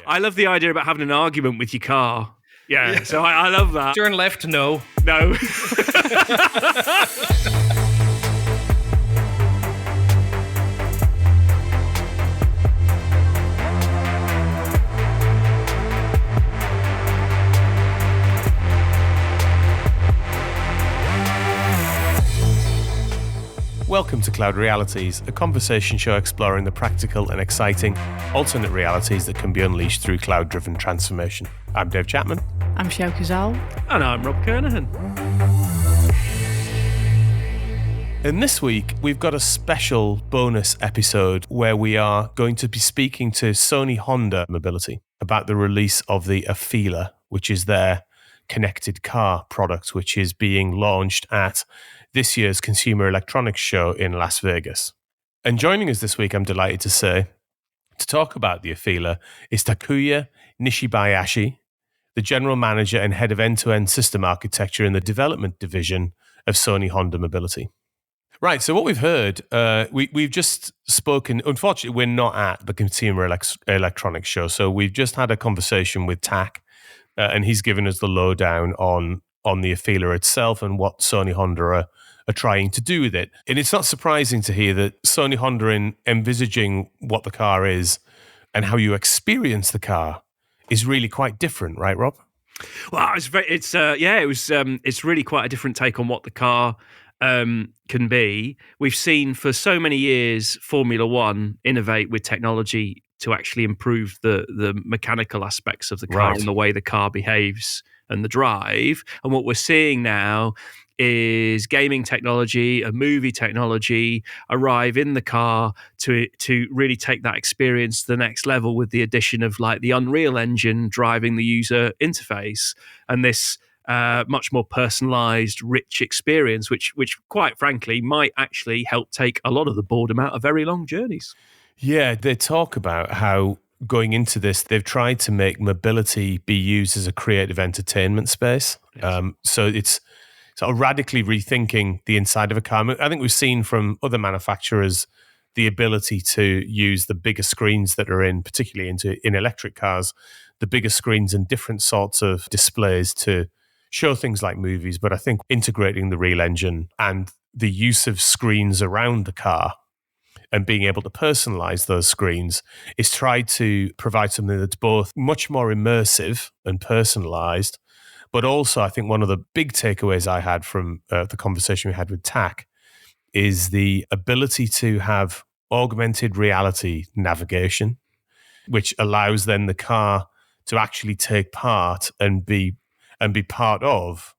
I love the idea about having an argument with your car. Yeah. So I love that. Turn left, no. No. Welcome to Cloud Realities, a conversation show exploring the practical and exciting alternate realities that can be unleashed through cloud-driven transformation. I'm Dave Chapman. I'm Sjoukje. And I'm Rob Kernahan. And this week, we've got a special bonus episode where we are going to be speaking to Sony Honda Mobility about the release of the AFEELA, which is their connected car product, which is being launched at this year's Consumer Electronics Show in Las Vegas. And joining us this week, I'm delighted to say, to talk about the AFEELA is Takuya Nishibayashi, the General Manager and Head of End-to-End System Architecture in the Development Division of Sony Honda Mobility. Right, so what we've heard, we've just spoken, unfortunately, we're not at the Consumer Electronics Show, so we've just had a conversation with Tak, and he's given us the lowdown on the AFEELA itself and what Sony Honda are trying to do with it. And it's not surprising to hear that Sony Honda, in envisaging what the car is and how you experience the car, is really quite different, right, Rob? Well, it's really quite a different take on what the car can be. We've seen for so many years Formula One innovate with technology to actually improve the mechanical aspects of the car and the way the car behaves and the drive. And what we're seeing now is gaming technology and movie technology arrive in the car to really take that experience to the next level with the addition of like the Unreal Engine driving the user interface and this much more personalized, rich experience, which quite frankly might actually help take a lot of the boredom out of very long journeys. Yeah, they talk about how going into this, they've tried to make mobility be used as a creative entertainment space. Yes. So it's sort of radically rethinking the inside of a car. I think we've seen from other manufacturers the ability to use the bigger screens that are particularly in electric cars, the bigger screens and different sorts of displays to show things like movies. But I think integrating the real engine and the use of screens around the car and being able to personalize those screens is tried to provide something that's both much more immersive and personalized. But also, I think one of the big takeaways I had from the conversation we had with Tak is the ability to have augmented reality navigation, which allows then the car to actually take part and be part of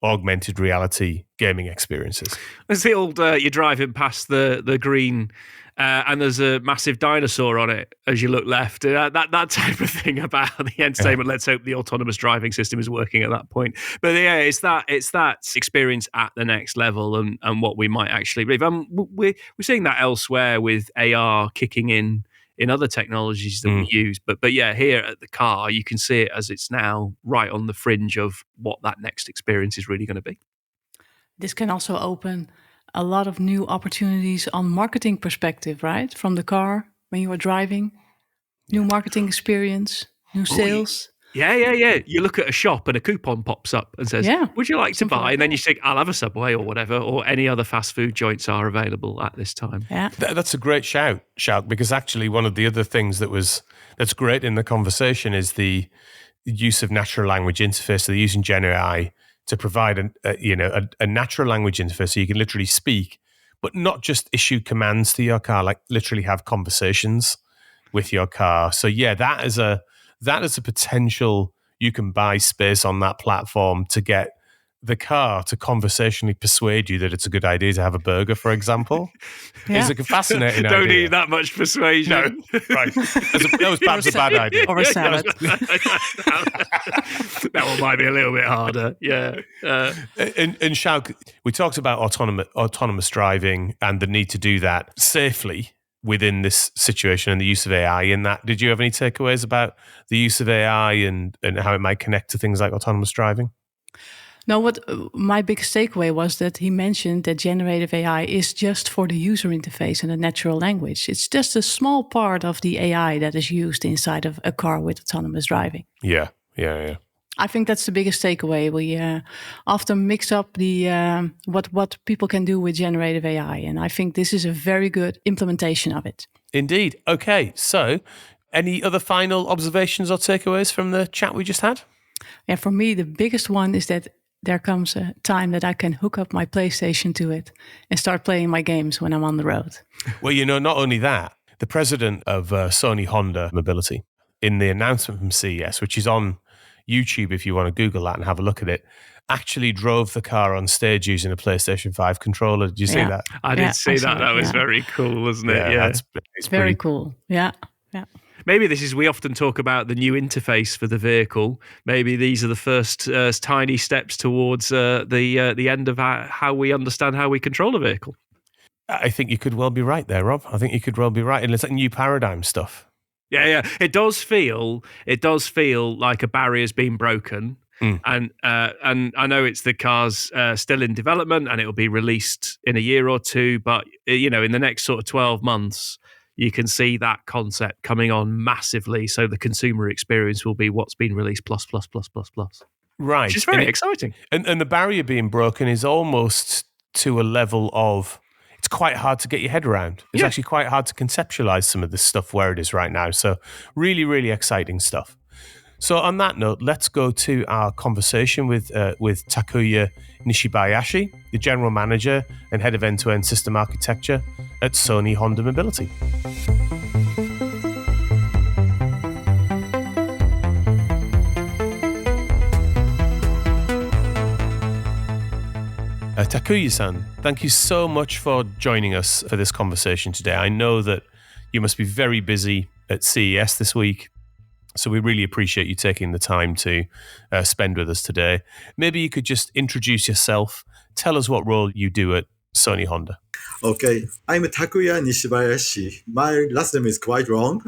augmented reality gaming experiences. It's the old, you're driving past the green and there's a massive dinosaur on it as you look left. That type of thing about the entertainment. Yeah. Let's hope the autonomous driving system is working at that point. But yeah, it's that experience at the next level and what we might actually believe. We're seeing that elsewhere with AR kicking in other technologies that we use. But yeah, here at the car, you can see it as it's now right on the fringe of what that next experience is really going to be. This can also open a lot of new opportunities on marketing perspective, right? From the car, when you are driving, new marketing experience, new sales. Yeah. You look at a shop and a coupon pops up and says, would you like to buy? And then you say, I'll have a Subway or whatever, or any other fast food joints are available at this time. Yeah. That's a great shout, because actually one of the other things that's great in the conversation is the use of natural language interface. So they're using GenAI to provide a natural language interface so you can literally speak, but not just issue commands to your car, like literally have conversations with your car. So yeah, that is a potential. You can buy space on that platform to get the car to conversationally persuade you that it's a good idea to have a burger, for example. It's a fascinating idea. Don't need that much persuasion. No, right. That was perhaps a bad idea. Or a salad. That one might be a little bit harder, yeah. And Sjoukje, we talked about autonomous driving and the need to do that safely within this situation and the use of AI in that. Did you have any takeaways about the use of AI and how it might connect to things like autonomous driving? No, what my biggest takeaway was that he mentioned that generative AI is just for the user interface and the natural language. It's just a small part of the AI that is used inside of a car with autonomous driving. Yeah. I think that's the biggest takeaway. We often mix up the what people can do with generative AI, and I think this is a very good implementation of it. Indeed. Okay, so any other final observations or takeaways from the chat we just had? And for me, the biggest one is that there comes a time that I can hook up my PlayStation to it and start playing my games when I'm on the road. Well, not only that, the president of Sony Honda Mobility, in the announcement from CES, which is on YouTube if you want to Google that and have a look at it, actually drove the car on stage using a PlayStation 5 controller. Did you see that? I did see that. That was very cool, wasn't it? Yeah. It's very cool. Yeah. Maybe we often talk about the new interface for the vehicle. Maybe these are the first tiny steps towards the end of how we understand how we control a vehicle. I think you could well be right there, Rob. I think you could well be right. And it's like new paradigm stuff. Yeah. It does feel like a barrier's been broken. And I know the car's still in development and it will be released in a year or two, but in the next sort of 12 months, you can see that concept coming on massively. So the consumer experience will be what's been released plus. Right. Which is very exciting. And the barrier being broken is almost to a level of, it's quite hard to get your head around. It's actually quite hard to conceptualize some of this stuff where it is right now. So really, really exciting stuff. So on that note, let's go to our conversation with Takuya Nishibayashi, the General Manager and Head of End-to-End System Architecture at Sony Honda Mobility. Takuya-san, thank you so much for joining us for this conversation today. I know that you must be very busy at CES this week, so we really appreciate you taking the time to spend with us today. Maybe you could just introduce yourself, tell us what role you do at Sony Honda. Okay, I'm Takuya Nishibayashi. My last name is quite long,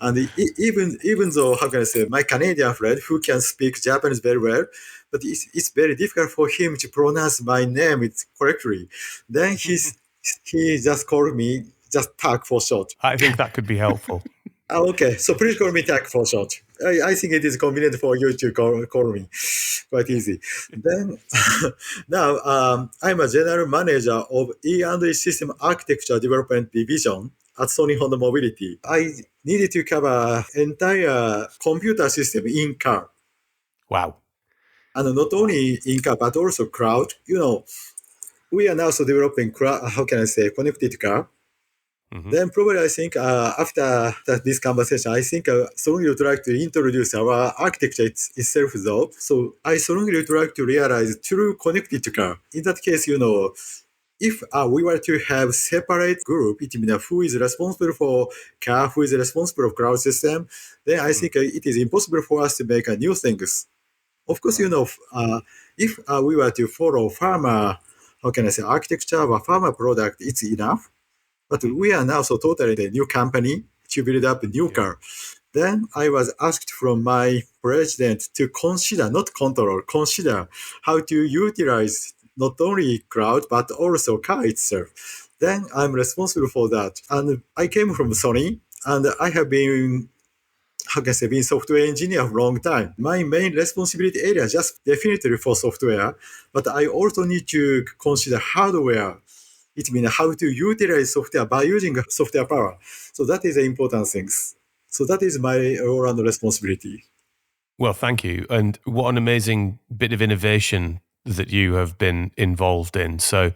and even though, how can I say, my Canadian friend who can speak Japanese very well, but it's very difficult for him to pronounce my name correctly. Then he just called me just Tak for short. I think that could be helpful. Okay, so please call me Tak for short. I think it is convenient for you to call me. Quite easy. Then, now, I'm a general manager of E&E System Architecture Development Division at Sony Honda Mobility. I needed to cover entire computer system in car. Wow. And not only in car, but also cloud. We are now also developing, connected car. Mm-hmm. Then probably I think after this conversation, I think I strongly would like to introduce our architecture itself though. So I strongly would like to realize true connected car. In that case, if we were to have separate group, it means who is responsible for car, who is responsible for cloud system, then I think it is impossible for us to make new things. Of course, if we were to follow pharma, architecture or pharma product, it's enough. But we are now so totally a new company to build up a new car. Then I was asked from my president to consider how to utilize not only cloud, but also car itself. Then I'm responsible for that. And I came from Sony, and I have been been software engineer for a long time. My main responsibility area is just definitely for software, but I also need to consider hardware. It means how to utilize software by using software power. So that is the important things. So that is my role and responsibility. Well, thank you. And what an amazing bit of innovation that you have been involved in. So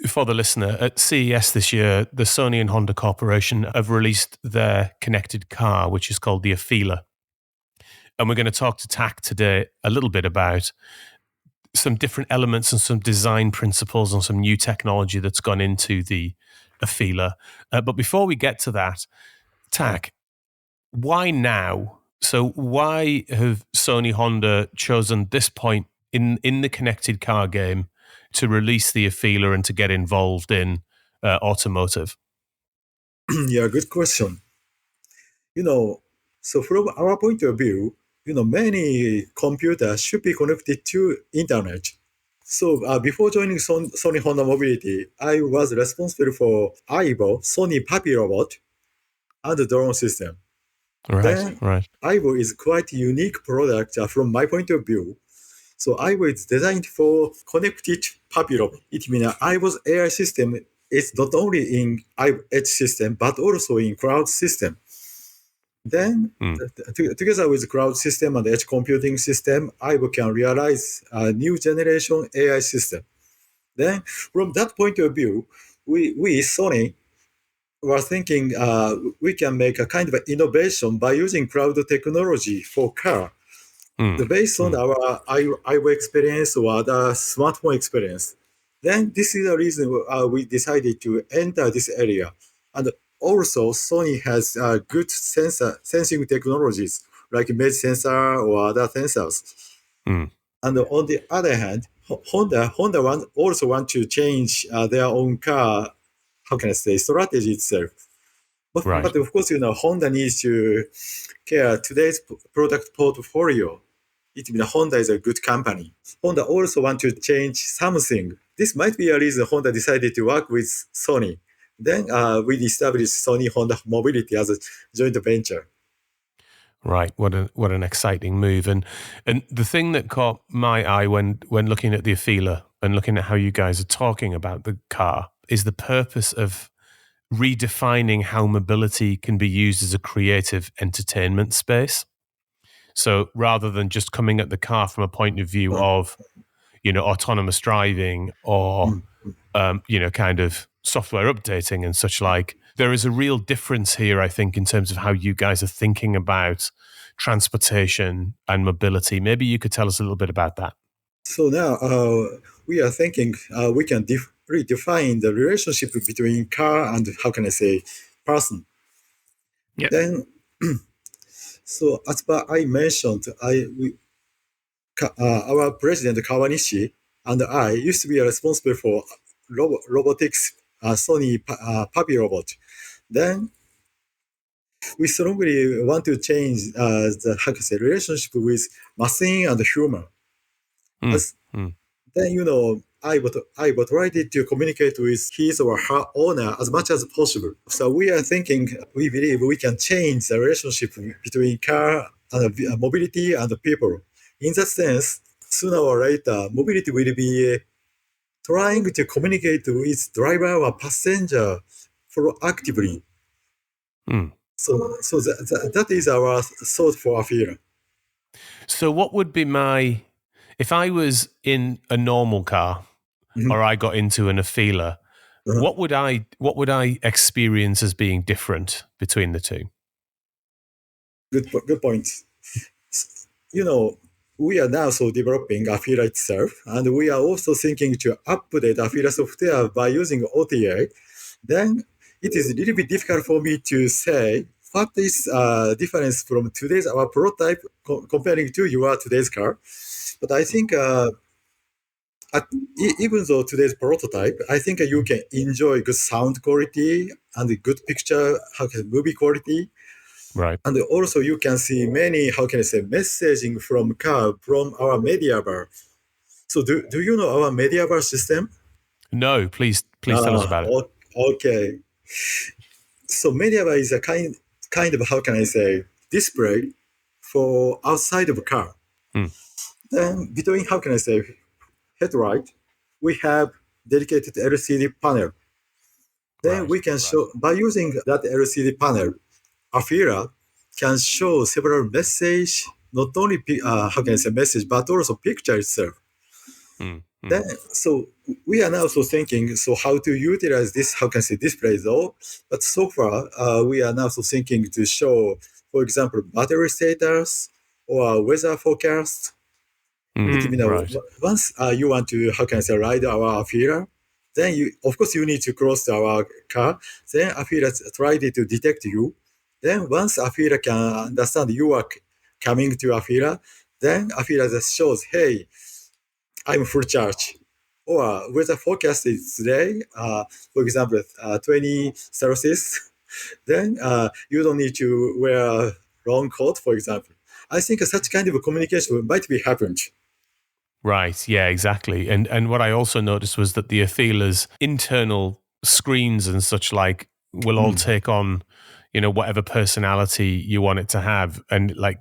for the listener, at CES this year, the Sony and Honda Corporation have released their connected car, which is called the AFEELA. And we're going to talk to Tak today a little bit about some different elements and some design principles and some new technology that's gone into the AFEELA. But before we get to that, Tak, why now? So why have Sony Honda chosen this point in the connected car game to release the AFEELA and to get involved in automotive? Yeah, good question. So from our point of view, many computers should be connected to internet. So before joining Sony Honda Mobility, I was responsible for AIBO, Sony Puppy Robot, and the drone system. Then Right. AIBO is quite a unique product from my point of view. So AIBO is designed for connected puppy robot. It means AIBO's AI system is not only in edge system, but also in cloud system. Then, together with cloud system and edge computing system, AIBO can realize a new generation AI system. Then, from that point of view, we Sony, were thinking we can make a kind of innovation by using cloud technology for car. Based on our iOS experience or other smartphone experience. Then this is the reason we decided to enter this area. And also Sony has good sensing technologies like image sensor or other sensors. And on the other hand, Honda also want to change their own car, how can I say, strategy itself. But of course, Honda needs to care today's product portfolio. It means Honda is a good company. Honda also want to change something. This might be a reason Honda decided to work with Sony. Then we established Sony Honda Mobility as a joint venture. Right. What an exciting move. And the thing that caught my eye when looking at the AFEELA and looking at how you guys are talking about the car is the purpose of redefining how mobility can be used as a creative entertainment space. So rather than just coming at the car from a point of view of, autonomous driving or, kind of software updating and such like, there is a real difference here, I think, in terms of how you guys are thinking about transportation and mobility. Maybe you could tell us a little bit about that. So now we are thinking we can redefine the relationship between car and, how can I say, person. Yep. Then, so as I mentioned, our president Kawanishi and I used to be responsible for robotics, Sony Puppy Robot. Then we strongly want to change the, how can I say, relationship with machine and human. Then I would try to communicate with his or her owner as much as possible. So we are thinking, we believe we can change the relationship between car and mobility and people. In that sense, sooner or later, mobility will be trying to communicate with driver or passenger proactively. So that is our thought for AFEELA. So what would be if I was in a normal car or I got into an AFEELA, what would I experience as being different between the two? Good point. We are now so developing AFEELA itself, and we are also thinking to update AFEELA software by using OTA. Then it is a little bit difficult for me to say what is difference from today's our prototype comparing to your today's car. But I think even though today's prototype, I think you can enjoy good sound quality and good picture, movie quality. Right. And also you can see many, messaging from car from our media bar. So do you know our media bar system? No, please tell us about it. Okay. So media bar is a kind of, display for outside of a car. Then between, headlight, we have dedicated LCD panel. Then we can show, by using that LCD panel, AFEELA can show several message, not only message, but also picture itself. Then, so we are now also thinking, so how to utilize this, display though. But so far, we are now also thinking to show, for example, battery status or weather forecast. Once you want to, ride our AFEELA, then of course you need to cross our car. Then AFEELA try to detect you. Then once AFEELA can understand you are coming to AFEELA, then AFEELA just shows, hey, I'm full charge. Or weather forecast is today, for example, 20 Celsius, then you don't need to wear a long coat, for example. I think such kind of communication might be happened. Right. Yeah, exactly. And what I also noticed was that the AFEELA's internal screens and such like will all take on, whatever personality you want it to have, and like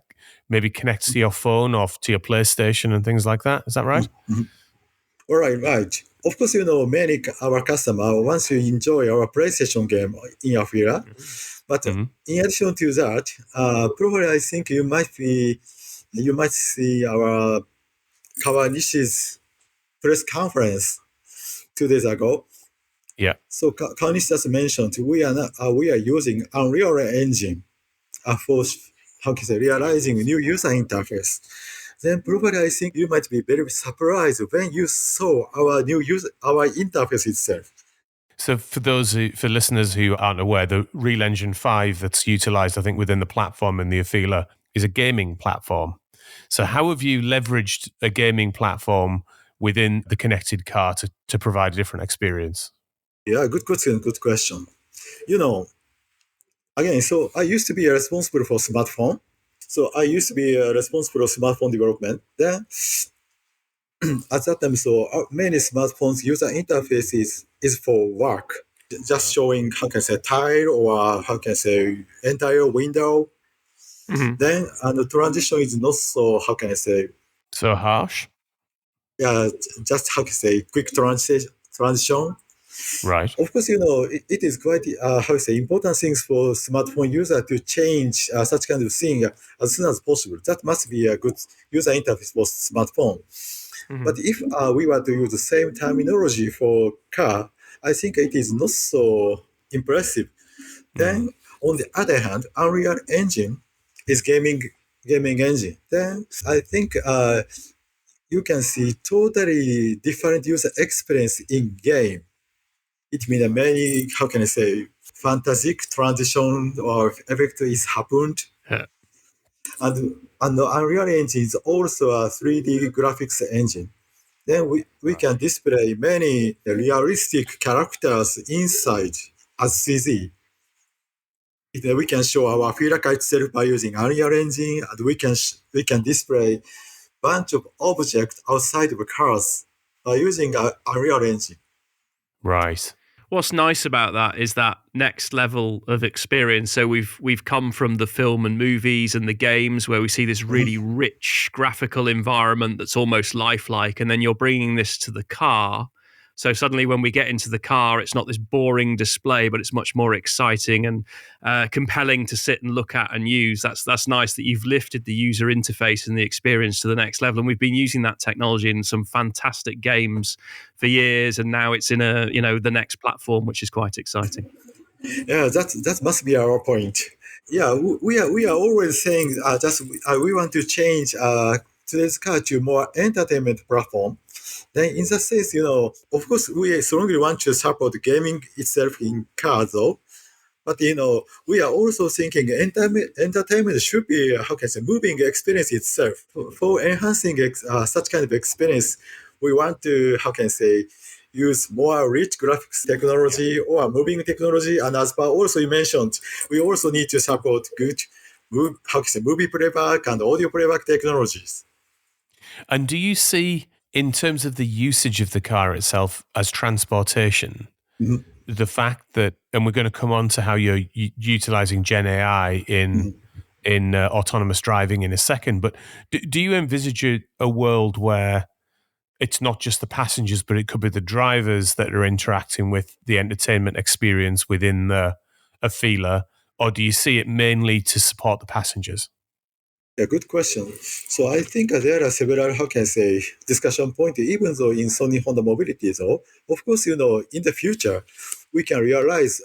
maybe connects to your phone or to your PlayStation and things like that. Is that right? All right, right. Of course, many our customer once you enjoy our PlayStation game in AFEELA, but in addition to that, probably I think you might see our Kawanishi's press conference 2 days ago. Yeah. So Kawanishi just mentioned we are using Unreal Engine for how can I say realizing new user interface. Then probably I think you might be very surprised when you saw our interface itself. So for listeners who aren't aware, the Real Engine 5 that's utilized, I think, within the platform in the AFEELA is a gaming platform. So how have you leveraged a gaming platform within the connected car to provide a different experience? Yeah, good question. Again, so I used to be responsible for smartphone. So I used to be responsible for smartphone development. Then at that time, so many smartphones user interfaces is for work, just showing how can I say tile or how can I say entire window. Then and the transition is not so how can I say So harsh. Yeah, just how to say quick transition. Right. Of course, it is quite how to say important things for smartphone user to change such kind of thing as soon as possible. That must be a good user interface for smartphone. But if we were to use the same terminology for car, I think it is not so impressive. Then, on the other hand, Unreal Engine is gaming engine. Then I think you can see totally different user experience in game. It means many, how can I say, fantastic transition or effect is happened. Yeah. And the Unreal Engine is also a 3D graphics engine. Then we can display many realistic characters inside as CG. We can show our AFEELA car itself by using Unreal Engine, and we can display bunch of objects outside of cars by using Unreal Engine. Right. What's nice about that is that next level of experience. So we've come from the film and movies and the games where we see this really rich graphical environment that's almost lifelike, and then you're bringing this to the car. So suddenly when we get into the car, it's not this boring display, but it's much more exciting and compelling to sit and look at and use. That's nice that you've lifted the user interface and the experience to the next level. And we've been using that technology in some fantastic games for years, and now it's in the next platform, which is quite exciting. Yeah, that must be our point. Yeah, we are always saying we want to change today's car to more entertainment platform. Then in that sense, of course, we strongly want to support gaming itself in cars, though. But we are also thinking entertainment should be how can I say moving experience itself. For enhancing such kind of experience, we want to how can I say use more rich graphics technology or moving technology. And as per also you mentioned, we also need to support good movie playback and audio playback technologies. And do you see, in terms of the usage of the car itself as transportation, the fact that, and we're going to come on to how you're utilizing GenAI in autonomous driving in a second, but do you envisage a world where it's not just the passengers, but it could be the drivers that are interacting with the entertainment experience within the AFEELA, or do you see it mainly to support the passengers? Yeah, good question. So I think there are several, how can I say, discussion points, even though in Sony Honda Mobility, though, of course, in the future, we can realize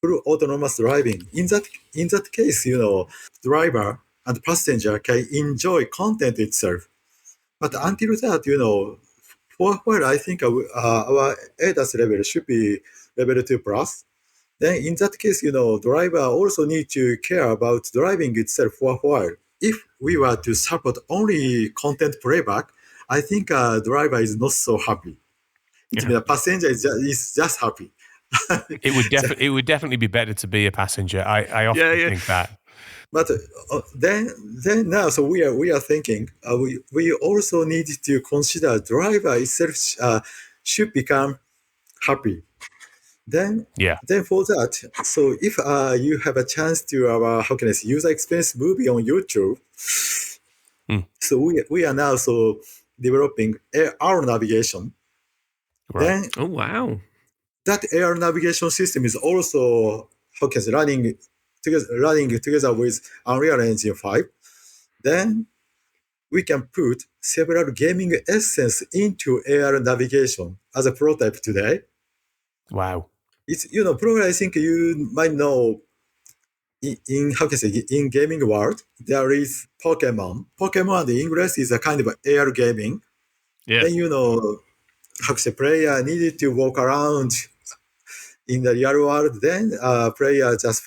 through autonomous driving. In that case, driver and passenger can enjoy content itself. But until that, for a while, I think our ADAS level should be level 2 plus. Then in that case, driver also need to care about driving itself for a while. If we were to support only content playback, I think driver is not so happy. It means a passenger is just happy. It would definitely be better to be a passenger. I often think that. But then now, so we are thinking we also need to consider driver itself should become happy. Then Yeah. then for that, so if you have a chance to how can I say, user experience movie on YouTube, so we are now so developing AR navigation. Right. Then Oh wow. that AR navigation system is also how can I say, running together with Unreal Engine 5. Then we can put several gaming essence into AR navigation as a prototype today. Wow. It's probably I think you might know in how can I say, in gaming world there is Pokemon. Pokemon in English is a kind of AR gaming. Yeah. Then how can I say, player needed to walk around in the real world. Then player just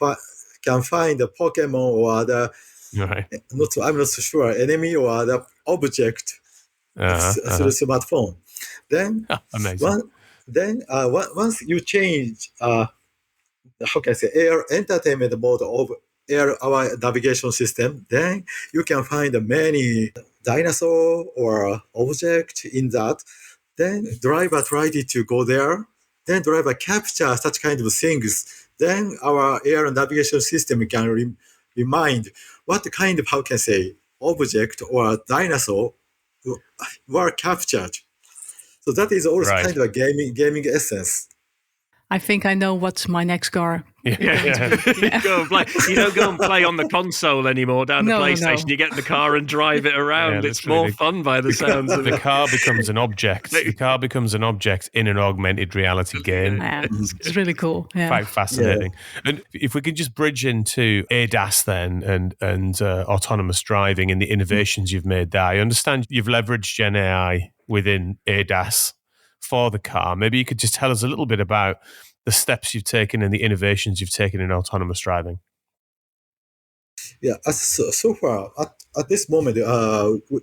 can find a Pokemon or other Right. I'm not so sure enemy or other object through smartphone. Then Amazing. once you change how can I say air entertainment mode of air our navigation system, then you can find many dinosaur or object in that. Then driver tried to go there. Then driver capture such kind of things. Then our air navigation system can remind what kind of how can I say object or dinosaur were captured. So that is also Right. kind of a gaming essence. I think I know what's my next car. Yeah. Go and play. You don't go and play on the console anymore down the No, PlayStation. no. You get in the car and drive it around. Yeah, It's more literally. fun by the sounds of The it. car becomes an object. The car becomes an object in an augmented reality game. Yeah, it's really cool. Yeah. Quite fascinating. And if we could just bridge into ADAS then and autonomous driving and the innovations you've made there. I understand you've leveraged GenAI within ADAS for the car. Maybe you could just tell us a little bit about the steps you've taken and the innovations you've taken in autonomous driving. Yeah, so far at this moment,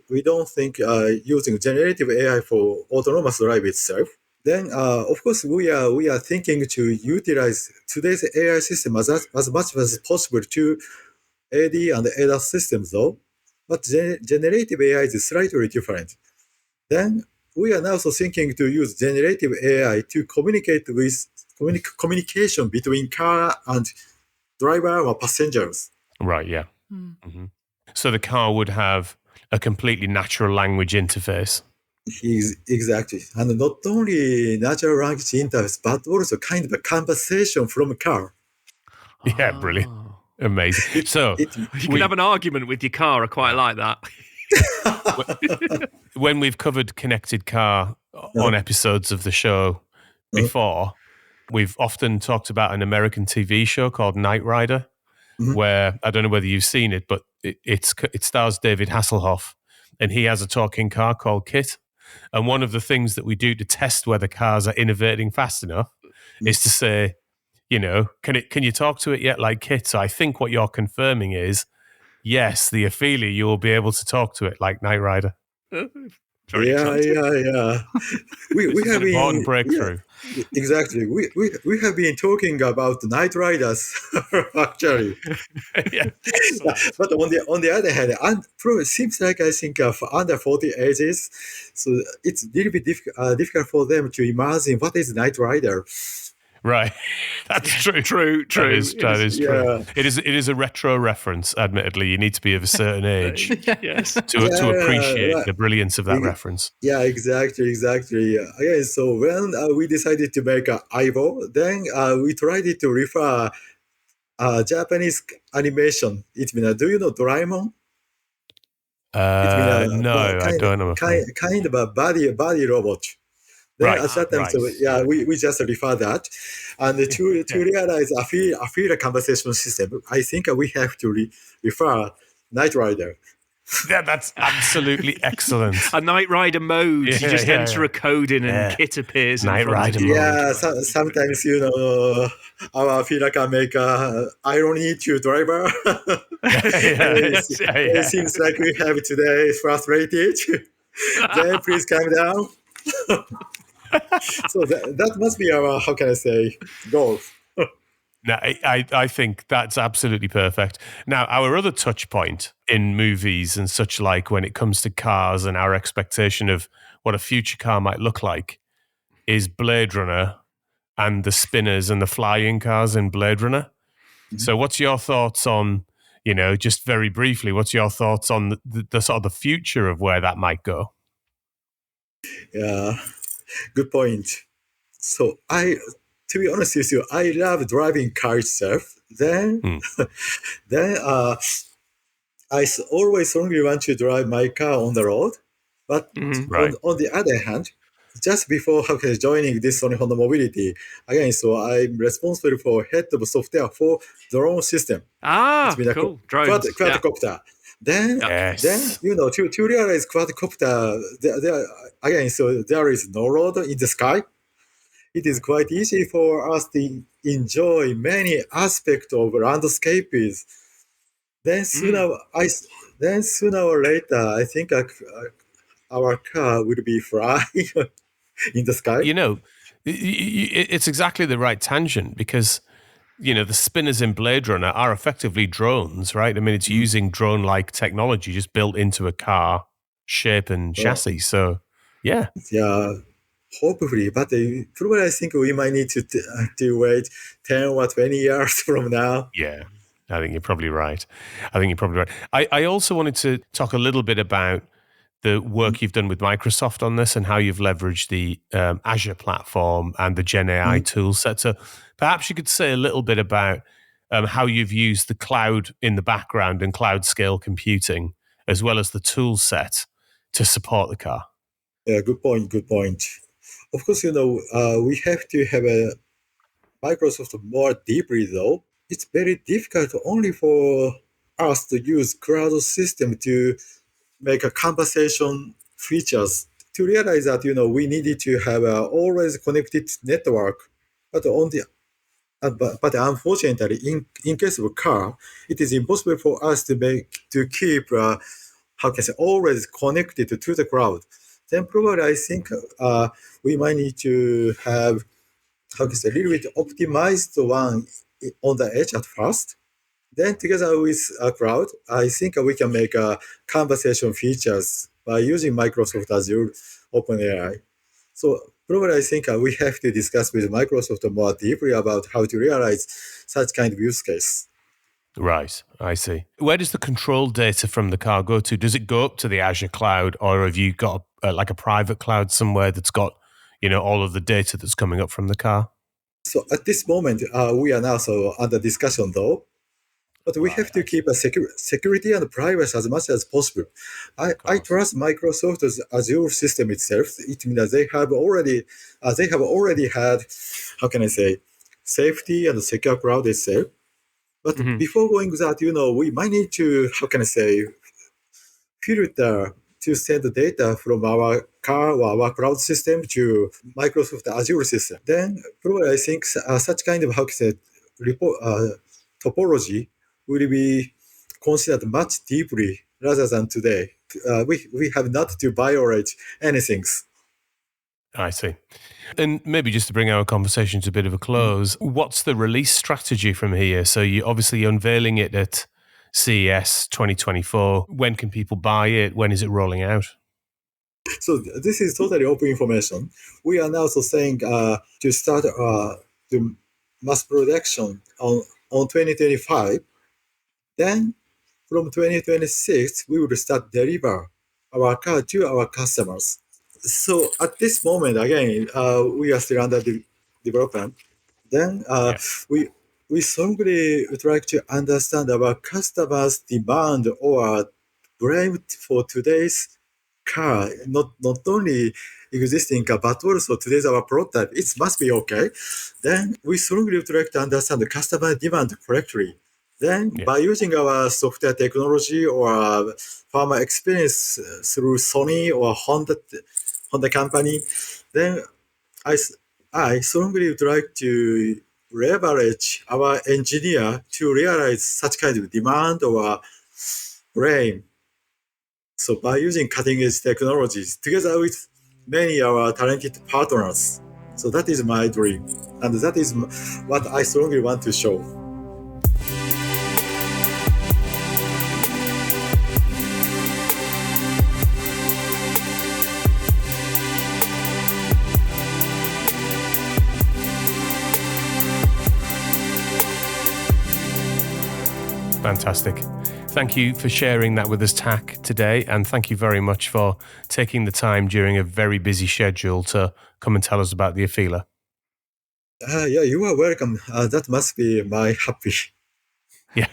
we don't think using generative AI for autonomous drive itself. Then, of course, we are thinking to utilize today's AI system as much as possible to AD and ADAS systems, though. But generative AI is slightly different. Then we are now also thinking to use generative AI to communicate with communication between car and driver or passengers. Right, yeah. Mm-hmm. So the car would have a completely natural language interface. Exactly. And not only natural language interface, but also kind of a conversation from a car. Yeah, brilliant. Amazing. You can have an argument with your car. I quite like that. When we've covered connected car on episodes of the show before, we've often talked about an American TV show called Knight Rider, where I don't know whether you've seen it, but it stars David Hasselhoff, and he has a talking car called Kit. And one of the things that we do to test whether cars are innovating fast enough is to say, can you talk to it yet like Kit? So I think what you're confirming is, yes, the AFEELA, you will be able to talk to it like Knight Rider. Yeah. We have an important breakthrough. Yeah, exactly. We have been talking about Night Riders actually. Yeah, but on the other hand, it seems like I think for under 40 ages, so it's a little bit difficult for them to imagine what is Night Rider. Right, that's true. True. That is true. Yeah. It is a retro reference. Admittedly, you need to be of a certain age Yes. to appreciate the brilliance of that reference. Yeah, exactly. Okay, so when we decided to make Aibo, then we tried to refer Japanese animation. It's been do you know Doraemon? No, I don't know. Kind of a body robot. Then Right, at that time, right. so we just refer that, and to realize AFEELA conversation system, I think we have to refer Knight Rider. Yeah, that's absolutely excellent. A Knight Rider mode. You just enter a code in and Kit appears. Knight in front Rider of you. mode. Yeah, sometimes our AFEELA can make irony to driver. It seems like we have today frustrated. Then please calm down. So that must be our, how can I say, goal. No, I think that's absolutely perfect. Now, our other touch point in movies and such like when it comes to cars and our expectation of what a future car might look like is Blade Runner and the spinners and the flying cars in Blade Runner. So what's your thoughts on, just very briefly, what's your thoughts on the sort of the future of where that might go? Yeah, good point. So to be honest with you, I love driving car itself. Then always strongly want to drive my car on the road. But Right. on the other hand, just before joining this Sony Honda Mobility, again, so I'm responsible for head of software for drone system. It's been a Cool. Drones. quadcopter. Then, Yes. to realize quadcopter, again, so there is no road in the sky. It is quite easy for us to enjoy many aspects of landscapes. Then sooner or later, I think our car will be flying in the sky. It's exactly the right tangent because, the spinners in Blade Runner are effectively drones, right? I mean, it's using drone-like technology just built into a car shape and chassis. So, yeah. Yeah, hopefully, but probably I think we might need to wait 10 or 20 years from now. Yeah, I think you're probably right. I also wanted to talk a little bit about the work you've done with Microsoft on this and how you've leveraged the Azure platform and the GenAI tool set. So perhaps you could say a little bit about how you've used the cloud in the background and cloud scale computing, as well as the tool set to support the car. Yeah, good point. Of course, we have to have a Microsoft more deeply, though. It's very difficult only for us to use cloud system to make a conversation features. To realize that, we needed to have a always connected network. But but unfortunately, in case of a car, it is impossible for us to keep how can I say always connected to the cloud. Then probably I think we might need to have how can I say a little bit optimized one on the edge at first. Then together with a cloud, I think we can make conversation features by using Microsoft Azure OpenAI. So probably I think we have to discuss with Microsoft more deeply about how to realize such kind of use case. Right, I see. Where does the control data from the car go to? Does it go up to the Azure cloud, or have you got like a private cloud somewhere that's got, all of the data that's coming up from the car? So at this moment, we are now so under discussion though, but we have to keep a security and privacy as much as possible. I trust Microsoft's Azure system itself. It means that they have already had, how can I say, safety and secure cloud itself. But before going that, we might need to, how can I say, filter to send the data from our car or our cloud system to Microsoft Azure system. Then probably I think such kind of, how can I say, topology will be considered much deeply rather than today. We have not to violate anything. I see. And maybe just to bring our conversation to a bit of a close, what's the release strategy from here? So you're obviously unveiling it at CES 2024. When can people buy it? When is it rolling out? So this is totally open information. We are now also saying to start the mass production on 2025. Then from 2026, we will start deliver our car to our customers. So at this moment, again, we are still under development. Then we strongly would like to understand our customers' demand or brand for today's car, not only existing car, but also today's our prototype. It must be okay. Then we strongly would like to understand the customer demand correctly. Then by using our software technology or farmer experience through Sony or Honda company, then I strongly would like to leverage our engineer to realize such kind of demand or brain. So by using cutting edge technologies together with many of our talented partners, So that is my dream. And that is what I strongly want to show. Fantastic. Thank you for sharing that with us, Tak, today. And thank you very much for taking the time during a very busy schedule to come and tell us about the AFEELA. Yeah, you are welcome. That must be my happy. Yeah.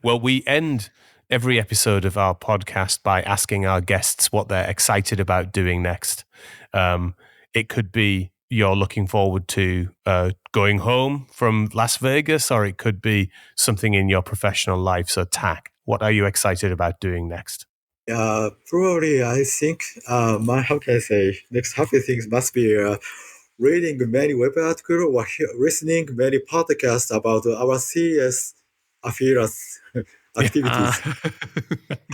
Well, we end every episode of our podcast by asking our guests what they're excited about doing next. It could be you're looking forward to going home from Las Vegas, or it could be something in your professional life. So, Tak, what are you excited about doing next? Probably, I think how can I say, next happy things must be reading many web articles or listening many podcasts about our CES AFEELA's activities.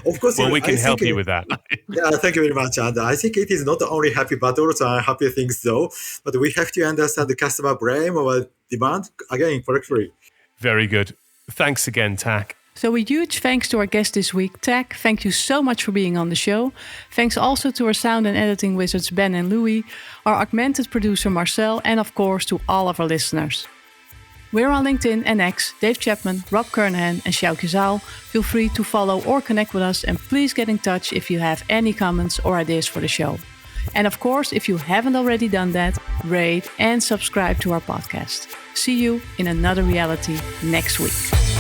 Of course, well, we can help you with that. Yeah, thank you very much. And I think it is not only happy, but also unhappy things, though. But we have to understand the customer blame or demand again correctly. Very good. Thanks again, Tak. So a huge thanks to our guest this week, Tak. Thank you so much for being on the show. Thanks also to our sound and editing wizards, Ben and Louis, our augmented producer, Marcel, and of course to all of our listeners. We're on LinkedIn and X, Dave Chapman, Rob Kernahan, and Sjoukje. Feel free to follow or connect with us, and please get in touch if you have any comments or ideas for the show. And of course, if you haven't already done that, rate and subscribe to our podcast. See you in another reality next week.